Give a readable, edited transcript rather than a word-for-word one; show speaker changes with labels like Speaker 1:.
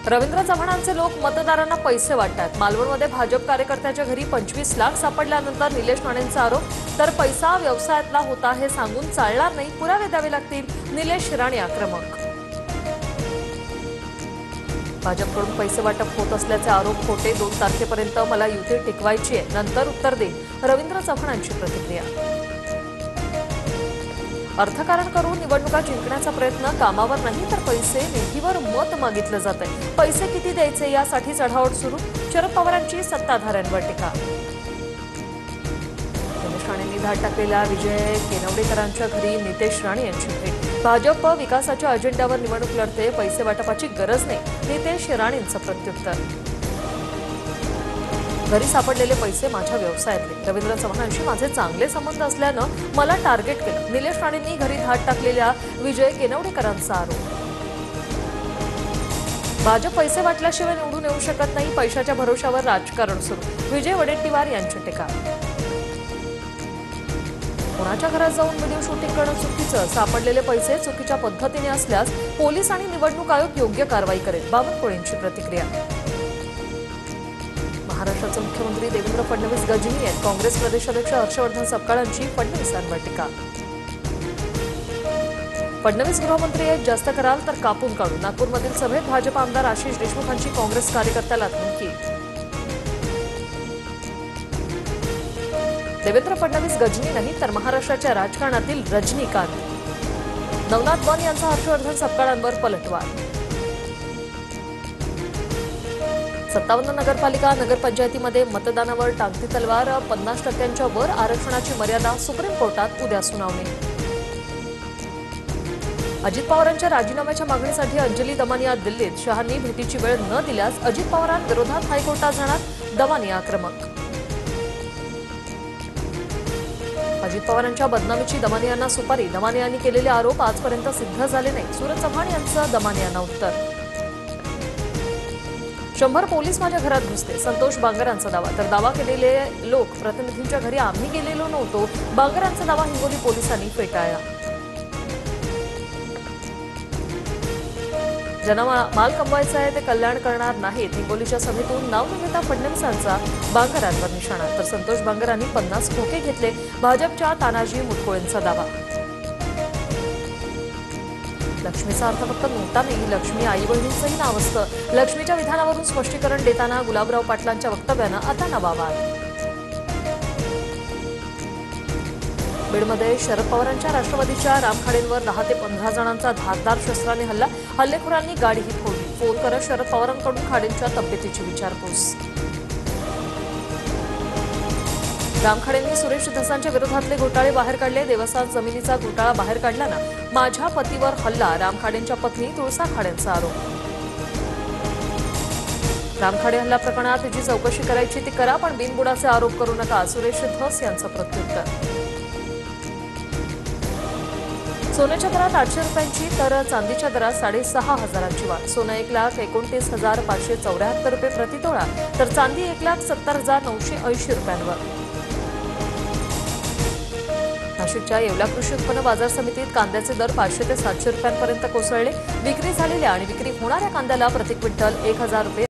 Speaker 1: रवींद्र चव्हाणांचे लोक मतदारांना पैसे वाटतात। मालवणमध्ये भाजप कार्यकर्त्याच्या घरी 25 लाख सापडल्यानंतर निलेश राणेंचा आरोप, तर पैसा व्यवसायातला होता हे सांगून चालणार नाही, पुरावे द्यावे लागतील। निलेश राणे आक्रमक। भाजपकडून पैसे वाटप होत असल्याचे आरोप खोटे। 2 तारखेपर्यंत मला युती टिकवायची आहे, नंतर उत्तर देईल। रवींद्र चव्हाणांची प्रतिक्रिया। अर्थकारण करून निवडणुका जिंकण्याचा प्रयत्न, कामावर नाही तर पैसे निधीवर मत मागितलं जातंय। पैसे किती द्यायचे यासाठी चढाओढ सुरू। शरद पवारांची सत्ताधाऱ्यांवर टीका। निलेश राणेंनी धाड टाकलेल्या विजय केनवडेकरांच्या घरी नितेश राणे यांची भेट। भाजप विकासाच्या अजेंड्यावर निवडणूक लढते, पैसे वाटपाची गरज नाही, नितेश राणेंचं प्रत्युत्तर। घरी सापडलेले पैसे माझ्या व्यवसायातले। रवींद्र चव्हाणांशी माझे चांगले संबंध असल्यानं मला टार्गेट केलं। निलेश राणेंनी घरी धाड टाकलेल्या विजय केनवडेकरांचा आरोप। भाजप पैसे वाटल्याशिवाय निवडून येऊ शकत नाही, पैशाच्या भरोशावर राजकारण सुरू। विजय वडेट्टीवार यांची टीका। कोणाच्या घरात जाऊन व्हिडिओ शूटिंग करणं चुकीचं, सापडलेले पैसे चुकीच्या पद्धतीने असल्यास पोलीस आणि निवडणूक आयोग योग्य कारवाई करेल। बावनकुळेंची प्रतिक्रिया। महाराष्ट्राचे मुख्यमंत्री देवेंद्र फडणवीस गजनी आहेत। काँग्रेस प्रदेशाध्यक्ष हर्षवर्धन सपकाळांची फडणवीसांवर टीका। फडणवीस गृहमंत्री आहेत, जास्त कराल तर कापून काढू। नागपूरमधील सभेत भाजप आमदार आशिष देशमुखांची काँग्रेस कार्यकर्त्याला धमकी। देवेंद्र फडणवीस गजनी नाही तर महाराष्ट्राच्या राजकारणातील रजनीकांत। नवनाथ वन यांचा हर्षवर्धन सपकाळांवर पलटवार। 57 नगरपालिका नगरपंचायतीमध्ये मतदानावर टांगती तलवार। 50% वर आरक्षणाची मर्यादा, सुप्रीम कोर्टात उद्या सुनावणी। अजित पवारांच्या राजीनाम्याच्या मागणीसाठी अंजली दमानिया दिल्लीत। शहांनी भेटीची वेळ न दिल्यास अजित पवारांविरोधात हायकोर्टात जाणार, दमानिया आक्रमक। अजित पवारांच्या बदनामीची दमानियांना सुपारी। दमानियांनी केलेले आरोप आजपर्यंत सिद्ध झाले नाही, सूरज चव्हाण यांचं दमानियांना उत्तर। 100 पोलीस माझ्या घरात घुसते, संतोष बांगरांचा दावा। तर दावा केलेले लोक प्रतिनिधींच्या घरी आम्ही गेलेलो नव्हतो, बांगरांचा दावा हिंगोली पोलिसांनी फेटाळला। ज्यांना माल कमवायचा आहे ते कल्याण करणार नाहीत, हिंगोलीच्या सभेतून नाव न घेता फडणवीसांचा बांगरांवर निशाणा। तर संतोष बांगरांनी 50 खोके घेतले, भाजपच्या तानाजी मुटकुळेंचा दावा। लक्ष्मीचा अर्थ फक्त नोटा नाही, लक्ष्मी आई बहिणींचंही नाव असतं। लक्ष्मीच्या विधानावरून स्पष्टीकरण देताना गुलाबराव पाटलांच्या वक्तव्यानं आता नवा वाद। बीडमध्ये शरद पवारांच्या राष्ट्रवादीच्या रामखाडेंवर 10 ते 15 जणांचा धारदार शस्त्राने हल्ला। हल्लेखोरांनी गाडीही फोडली। फोन करत शरद पवारांकडून खाडेंच्या तब्येतीची विचारपूस। रामखाडेंनी सुरेश धसांच्या विरोधातले घोटाळे बाहेर काढले। देवस्थान जमिनीचा घोटाळा बाहेर काढल्यानं माझ्या पतीवर हल्ला, रामखाडेंच्या पत्नी तुळसा खाडेंचा आरोप। रामखाडे हल्ला प्रकरणात जी चौकशी करायची ती करा, पण बिनबुडाचे आरोप करू नका, सुरेश धस यांचं प्रत्युत्तर। सोन्याच्या दरात 800 रुपयांची तर चांदीच्या दरात 6,500ची वाढ। सोनं 1,39,574 रुपये प्रतितोळा, तर चांदी 1,70,980 रुपयांवर। नाशिकच्या येवला कृषी उत्पन्न बाजार समितीत कांद्याचे दर 500 ते 700 रुपयांपर्यंत कोसळले। विक्री झालेल्या आणि विक्री होणाऱ्या कांद्याला प्रति क्विंटल 1,000 रुपये